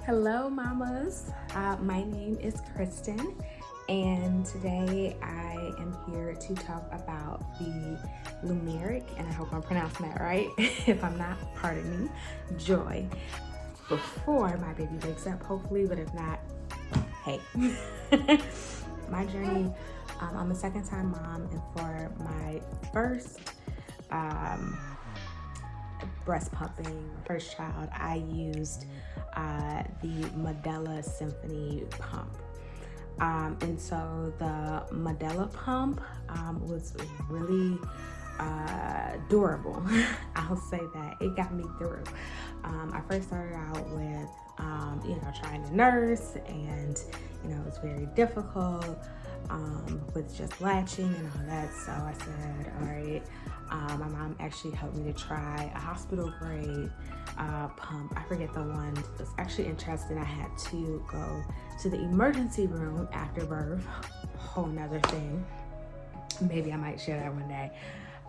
Hello, mamas. My name is Kristen, and today I am here to talk about the Limerick, and I hope I'm pronouncing that right. If I'm not, pardon me, joy before my baby wakes up, hopefully, but if not, hey. My journey, I'm a second time mom, and for my first breast pumping, first child, I used the Medela Symphony pump. And so the Medela pump was really durable. I'll say that. It got me through. I first started out with, trying to nurse, and, it was very difficult with just latching and all that. So I said, all right. My mom actually helped me to try a hospital grade pump. I forget the one. It was actually interesting. I had to go to the emergency room after birth. Whole nother thing. Maybe I might share that one day.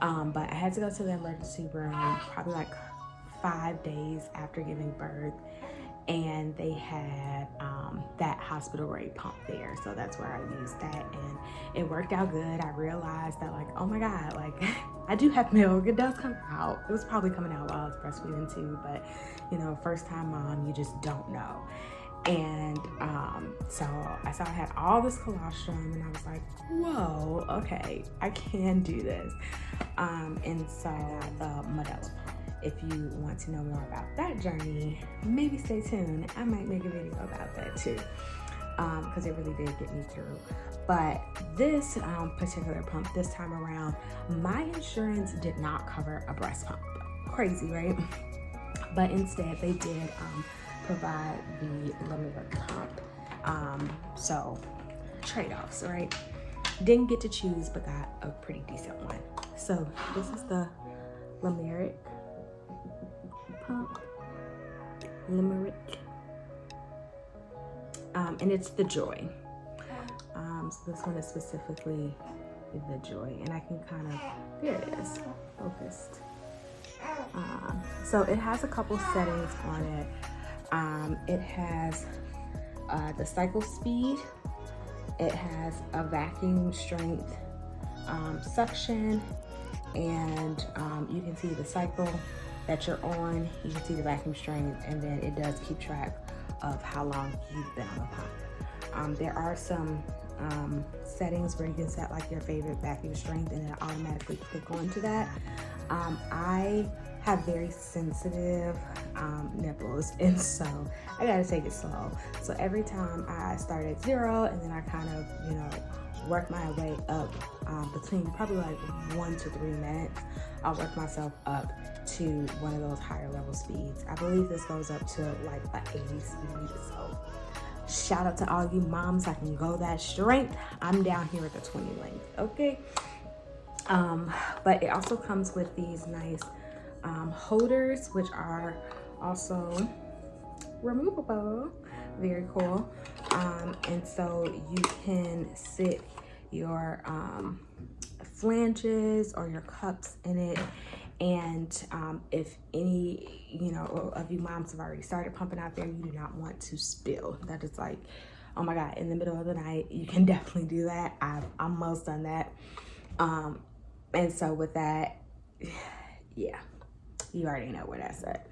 But I had to go to the emergency room probably like 5 days after giving birth. And they had that hospital grade pump there. So that's where I used that, and it worked out good. I realized that, like, oh my God, like I do have milk. It does come out. It was probably coming out while I was breastfeeding too, but first time mom, you just don't know. And so I saw I had all this colostrum, and I was like, whoa, okay, I can do this. And so the Medela pump. If you want to know more about that journey, maybe stay tuned. I might make a video about that too, because it really did get me through. But this particular pump this time around, my insurance did not cover a breast pump. Crazy, right? But instead they did provide the Limerick pump. So trade-offs, right? Didn't get to choose, but got a pretty decent one. So this is the Limerick pump, Limerick, and it's the joy. So this one is specifically the joy, and I can kind of, there it is, focused. So it has a couple settings on it. It has the cycle speed. It has a vacuum strength suction, and you can see the cycle that you're on. You can see the vacuum strength, and then it does keep track of how long you've been on the pump. There are some settings where you can set like your favorite vacuum strength, and it'll automatically click onto that. I have very sensitive nipples, and so I gotta take it slow. So every time I start at 0, and then I kind of, work my way up between probably like 1 to 3 minutes, I'll work myself up to one of those higher level speeds. I believe this goes up to like an 80 speed. So shout out to all you moms, I can go that strength. I'm down here at the 20 length, okay? But it also comes with these nice holders, which are also removable. Very cool. And so you can sit your flanges or your cups in it. And if any, of you moms have already started pumping out there, you do not want to spill. That is like, oh my God, in the middle of the night, you can definitely do that. I've almost done that. And so with that, yeah, you already know where that's at.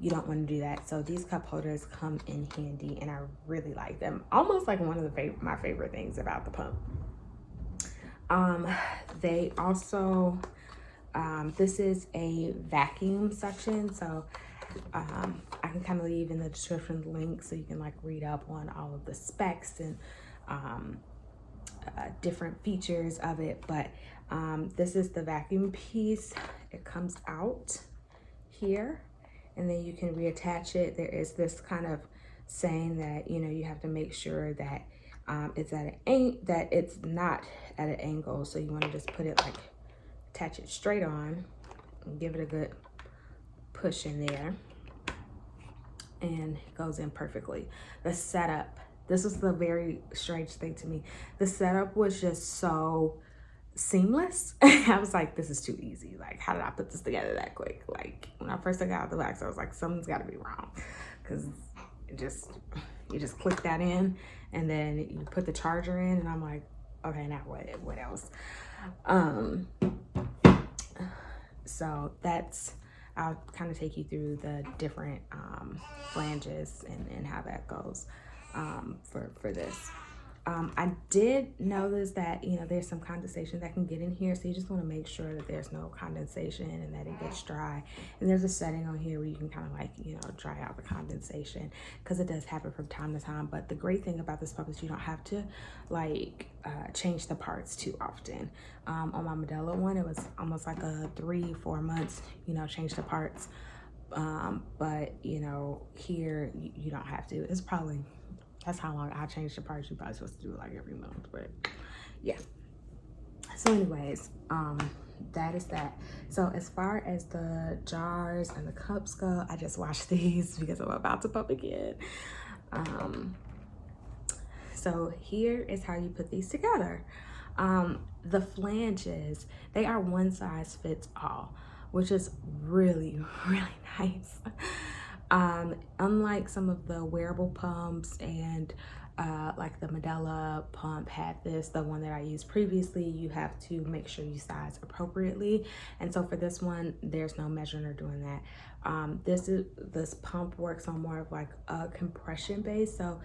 You don't want to do that. So these cup holders come in handy, and I really like them. Almost like one of my favorite things about the pump. They also, this is a vacuum suction, so I can kind of leave in the description link so you can like read up on all of the specs and different features of it. But this is the vacuum piece. It comes out here, and then you can reattach it. There is this kind of saying that you have to make sure that it's not at an angle. So you want to just put it like, attach it straight on and give it a good push in there, and it goes in perfectly. The setup, this was the very strange thing to me. The setup was just so seamless. I was like, this is too easy. Like, how did I put this together that quick? Like, when I first got out of the box, I was like, something's got to be wrong, because you just click that in, and then you put the charger in, and I'm like, okay, now what else? So I'll kind of take you through the different flanges and how that goes for this. I did notice that, there's some condensation that can get in here. So you just want to make sure that there's no condensation and that it gets dry. And there's a setting on here where you can kind of like, dry out the condensation, because it does happen from time to time. But the great thing about this pump is you don't have to like change the parts too often. On my Medela one, it was almost like a 3-4 months, change the parts. But here you don't have to. It's probably, that's how long I change the parts. You're probably supposed to do it like every month, but yeah. So anyways, that is that. So as far as the jars and the cups go, I just washed these because I'm about to pump again. So here is how you put these together. The flanges, they are one size fits all, which is really, really nice. Unlike some of the wearable pumps and like the Medela pump had this, the one that I used previously, you have to make sure you size appropriately. And so for this one, there's no measuring or doing that. This pump works on more of like a compression base. So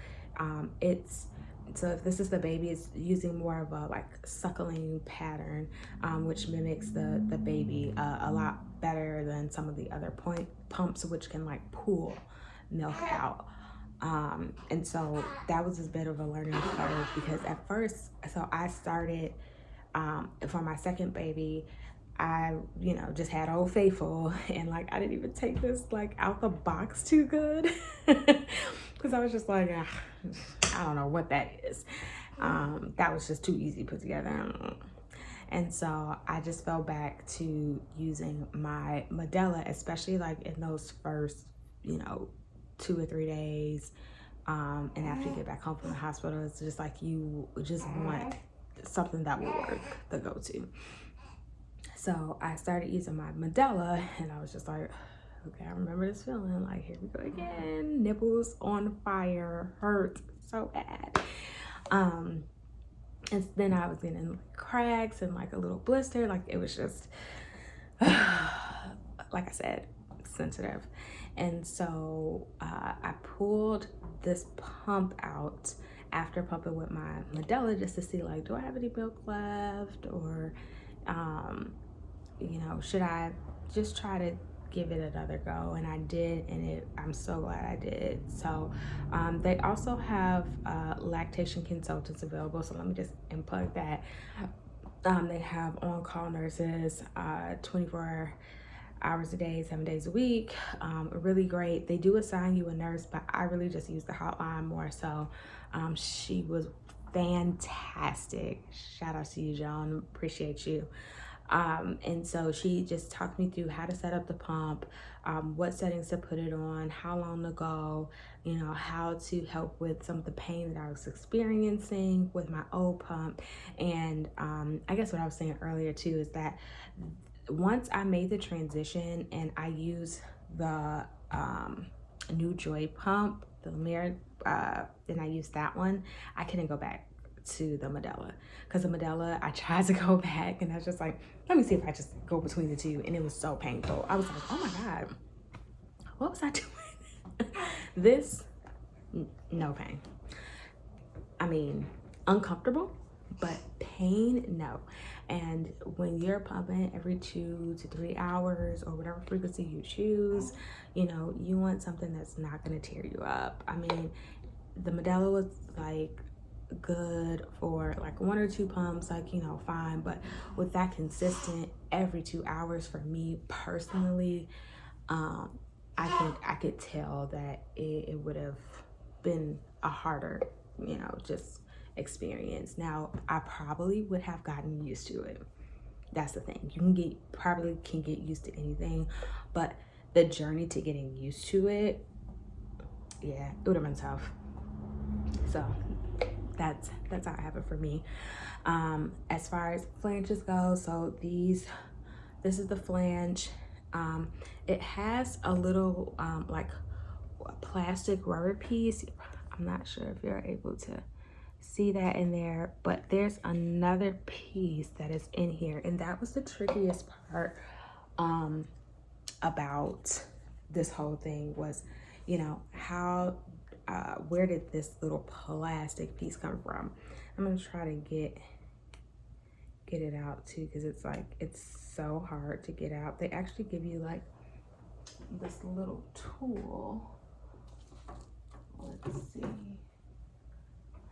so if this is the baby, it's using more of a like suckling pattern, which mimics the baby a lot better than some of the other pumps, which can like pull milk out. And so that was a bit of a learning curve, because at first, so I started for my second baby, I just had Old Faithful, and like I didn't even take this like out the box too good, because I was just like, I don't know what that is. That was just too easy put together. And so I just fell back to using my Medela, especially like in those first 2 or 3 days, and after you get back home from the hospital, it's just like you just want something that will work, the go-to. So I started using my Medela, and I was just like, okay, I remember this feeling, like here we go again, nipples on fire, hurt so bad. And then I was getting like cracks and like a little blister, like it was just like I said, sensitive. And so I pulled this pump out after pumping with my Medela, just to see like, do I have any milk left, or should I just try to give it another go? And I did, and I'm so glad I did. So they also have lactation consultants available, so let me just unplug that. They have on-call nurses 24 hours a day, 7 days a week. Really great. They do assign you a nurse, but I really just use the hotline more so. She was fantastic. Shout out to you, Joan. Appreciate you. And so she just talked me through how to set up the pump, what settings to put it on, how long to go, how to help with some of the pain that I was experiencing with my old pump. And I guess what I was saying earlier too is that once I made the transition and I use the new Joy pump, the Limerick, and I used that one, I couldn't go back to the Medela, because the Medela, I tried to go back and I was just like, let me see if I just go between the two, and it was so painful. I was like, oh my God, what was I doing? This, no pain. I mean, uncomfortable, but pain, no. And when you're pumping every 2 to 3 hours or whatever frequency you choose, you want something that's not going to tear you up. I mean, the Medela was like good for like 1 or 2 pumps, like fine, but with that consistent every 2 hours, for me personally, I could tell that it would have been a harder just experience. Now I probably would have gotten used to it. That's the thing, you probably can get used to anything, but the journey to getting used to it, yeah, it would have been tough. So that's how I have it for me. As far as flanges go, so this is the flange. It has a little like plastic rubber piece. I'm not sure if you're able to see that in there, but there's another piece that is in here, and that was the trickiest part about this whole thing was, you know, how where did this little plastic piece come from? I'm gonna try to get it out too, because it's like, it's so hard to get out. They actually give you like this little tool. Let's see, I'm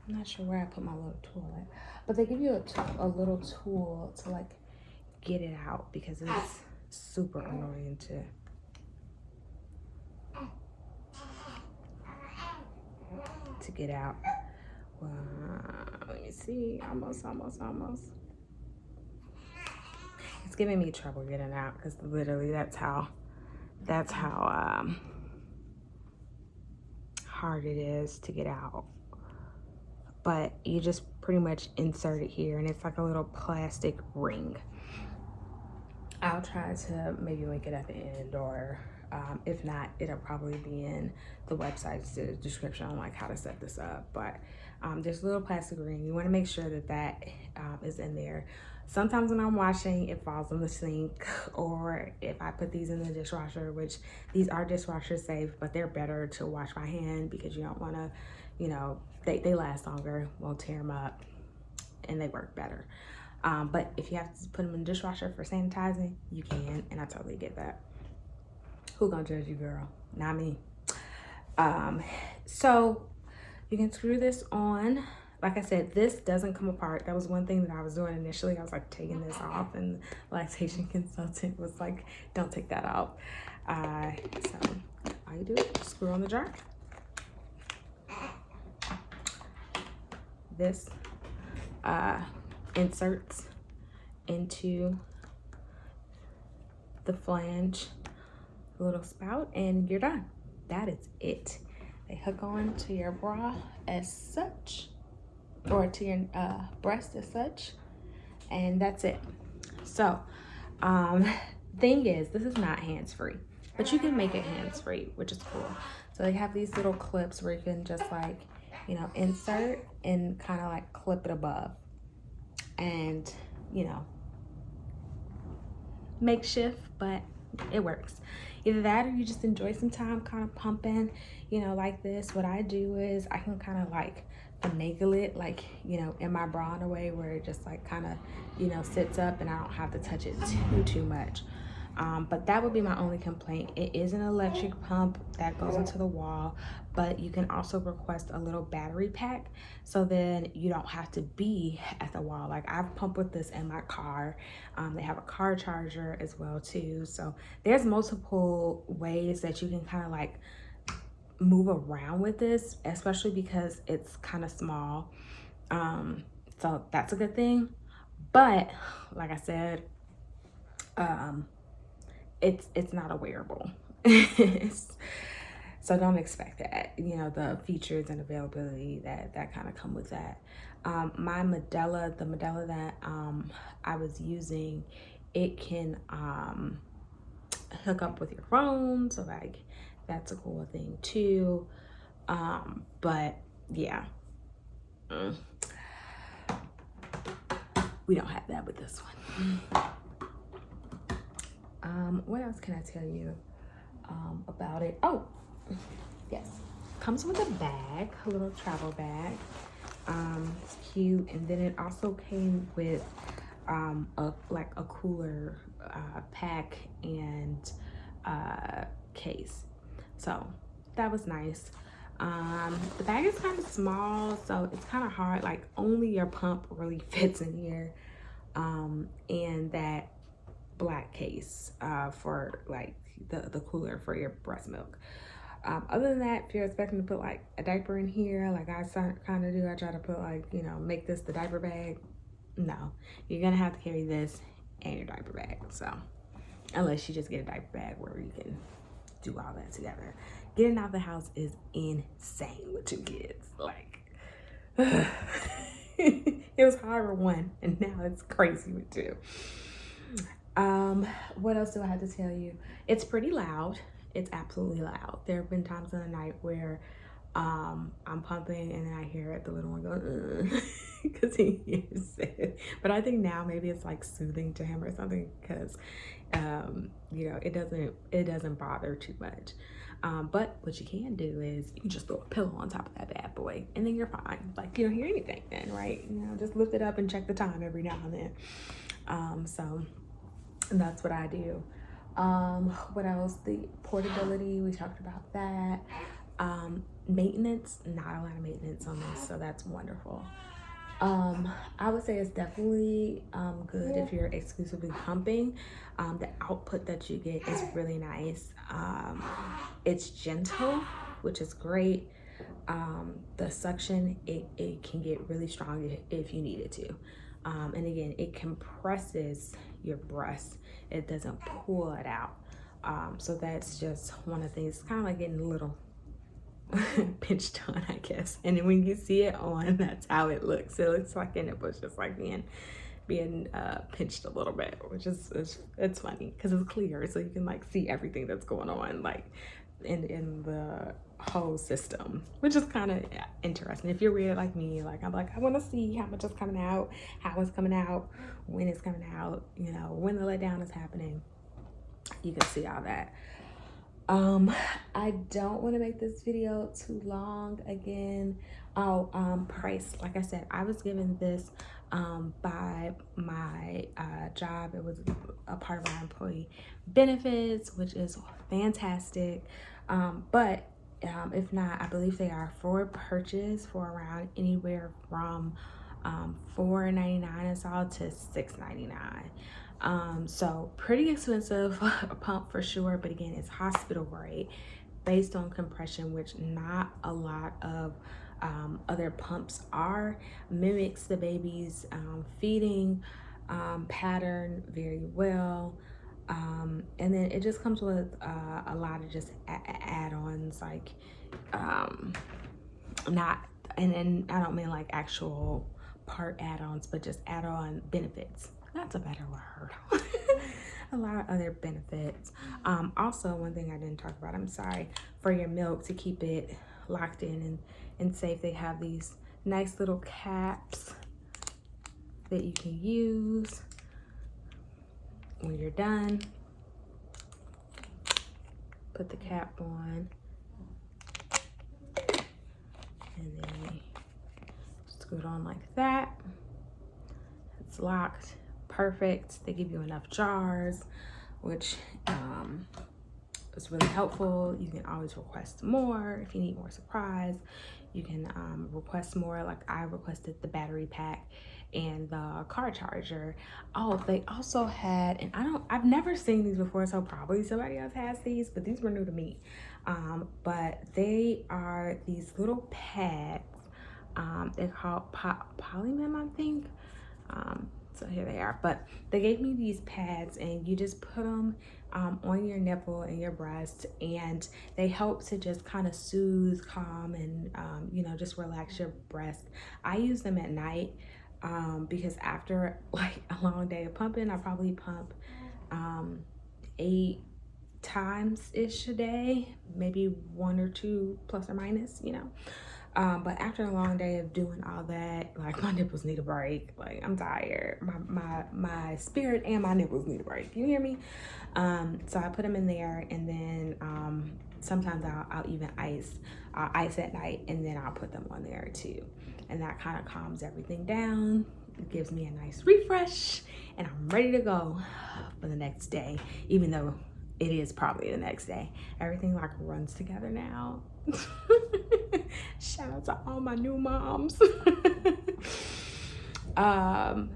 not sure where I put my little tool at, but they give you a little tool to like get it out, because it's super annoying to get out. Let me see, almost. It's giving me trouble getting out, because literally that's how hard it is to get out. But you just pretty much insert it here, and it's like a little plastic ring. I'll try to maybe link it at the end, or if not, it'll probably be in the website's description on like how to set this up. But there's a little plastic ring. You want to make sure that is in there. Sometimes when I'm washing, it falls in the sink, or if I put these in the dishwasher, which these are dishwasher safe, but they're better to wash by hand, because you don't want to, you know, they last longer, won't tear them up, and they work better. But if you have to put them in the dishwasher for sanitizing, you can, and I totally get that. Who gonna judge you, girl? Not me. So you can screw this on. Like I said, this doesn't come apart. That was one thing that I was doing initially. I was like taking this off, and the lactation consultant was like, don't take that off. So all you do is screw on the jar. This inserts into the flange, little spout, and you're done. That is it. They hook on to your bra as such, or to your breast as such, and that's it. So thing is, this is not hands-free, but you can make it hands-free, which is cool. So they have these little clips where you can just like, you know, insert and kind of like clip it above, and you know, makeshift, but it works. Either that, or you just enjoy some time kind of pumping, you know, like this. What I do is I can kind of like finagle it, like, you know, in my bra in a way where it just like kind of, you know, sits up, and I don't have to touch it too much. But that would be my only complaint. It is an electric pump that goes into the wall, but you can also request a little battery pack, so then you don't have to be at the wall. Like, I've pumped with this in my car. They have a car charger as well too. So there's multiple ways that you can kind of like move around with this, especially because it's kind of small. So that's a good thing. But like I said, it's not a wearable. So don't expect that, you know, the features and availability that kind of come with that. My Medela, the Medela that I was using, it can hook up with your phone, so like that's a cool thing too. But yeah, we don't have that with this one. What else can I tell you about it? Oh, yes, comes with a bag, a little travel bag. It's cute, and then it also came with a cooler pack and case, so that was nice. The bag is kind of small, so it's kind of hard, like only your pump really fits in here, and that black case for like the cooler for your breast milk. Other than that, if you're expecting to put like a diaper in here, like I kind of do, I try to put like, you know, make this the diaper bag. No, you're gonna have to carry this and your diaper bag. So unless you just get a diaper bag where you can do all that together. Getting out of the house is insane with 2 kids. Like, it was hard with 1, and now it's crazy with 2. What else do I have to tell you? It's pretty loud. It's absolutely loud. There have been times in the night where I'm pumping and then I hear the little one go because he hears it. But I think now maybe it's like soothing to him or something, because you know, it doesn't bother too much. But what you can do is you just throw a pillow on top of that bad boy and then you're fine. Like, you don't hear anything then, right? You know, just lift it up and check the time every now and then. So that's what I do. What else? The portability, we talked about that. Maintenance, not a lot of maintenance on this, so that's wonderful. I would say it's definitely good if you're exclusively pumping. The output that you get is really nice. It's gentle, which is great. The suction, it can get really strong if you need it to. And again, it compresses your breast. It doesn't pull it out. So that's just one of the things. It's kind of like getting a little pinched on, I guess. And then when you see it on, that's how it looks. It looks like your nipples just like being pinched a little bit, which is it's funny because it's clear, so you can like see everything that's going on like in the whole system, which is kind of interesting. If you're weird like me, like I'm like, I want to see how much is coming out, how it's coming out, when it's coming out, you know, when the letdown is happening. You can see all that. I don't want to make this video too long again. Price, like I said, I was given this by my job. It was a part of my employee benefits, which is fantastic. But if not, I believe they are for purchase for around anywhere from $4.99 is all to $6.99. So pretty expensive pump for sure, but again, it's hospital grade based on compression, which not a lot of other pumps are. Mimics the baby's feeding pattern very well. And then it just comes with a lot of just add-ons, like not, and I don't mean like actual part add-ons, but just add-on benefits. That's a better word. A lot of other benefits. Also, one thing I didn't talk about, I'm sorry, for your milk, to keep it locked in and safe, they have these nice little caps that you can use when you're done. Put the cap on and then screw it on like that. It's locked. Perfect. They give you enough jars, which is really helpful. You can always request more if you need more surprise. You can request more. Like I requested the battery pack and the car charger. Oh, they also had, and I've never seen these before, so probably somebody else has these, but these were new to me. But they are these little pads. They're called Polymem, I think. So here they are, but they gave me these pads and you just put them on your nipple and your breast, and they help to just kind of soothe, calm, and you know, just relax your breast. I use them at night because after like a long day of pumping, I probably pump 8 times ish a day, maybe 1 or 2 plus or minus, you know. But after a long day of doing all that, like my nipples need a break. Like I'm tired. My spirit and my nipples need a break. You hear me? So I put them in there, and then sometimes I'll even ice at night, and then I'll put them on there too. And that kind of calms everything down. It gives me a nice refresh, and I'm ready to go for the next day, even though it is probably the next day. Everything like runs together now. Shout out to all my new moms.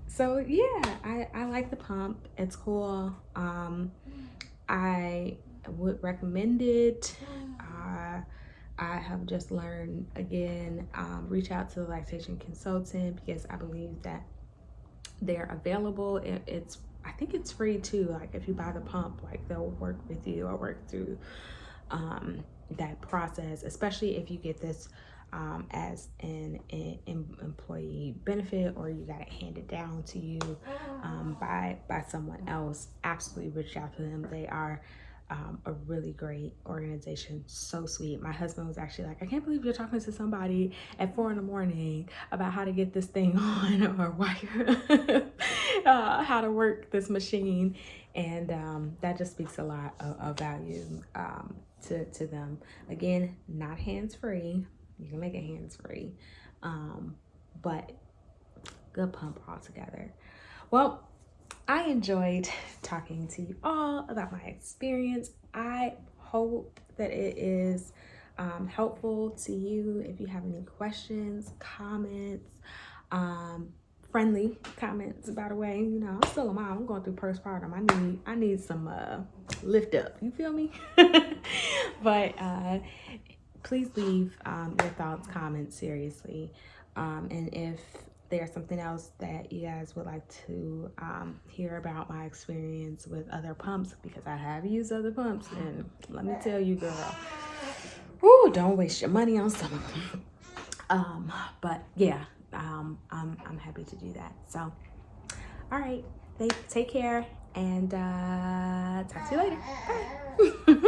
So yeah, I like the pump. It's cool. I would recommend it. I have just learned again, reach out to the lactation consultant because I believe that they're available. I think it's free too. Like if you buy the pump, like they'll work with you or work through that process, especially if you get this as an employee benefit, or you got it handed down to you by someone else. Absolutely reach out to them. They are a really great organization, so sweet. My husband was actually like, I can't believe you're talking to somebody at 4 in.the morning about how to get this thing on, or how to work this machine. And that just speaks a lot of value to them. Again, not hands-free. You can make it hands-free, but good pump altogether. Well, I enjoyed talking to you all about my experience. I hope that it is helpful to you. If you have any questions, comments, friendly comments, by the way, you know, I'm still a mom. I'm going through postpartum. I need some lift up. You feel me? But please leave your thoughts, comments, seriously. And if there's something else that you guys would like to hear about my experience with other pumps, because I have used other pumps, and let me tell you, girl, whoo, don't waste your money on some of them. But yeah, I'm happy to do that. So, all right, take care, and talk to you later. Bye.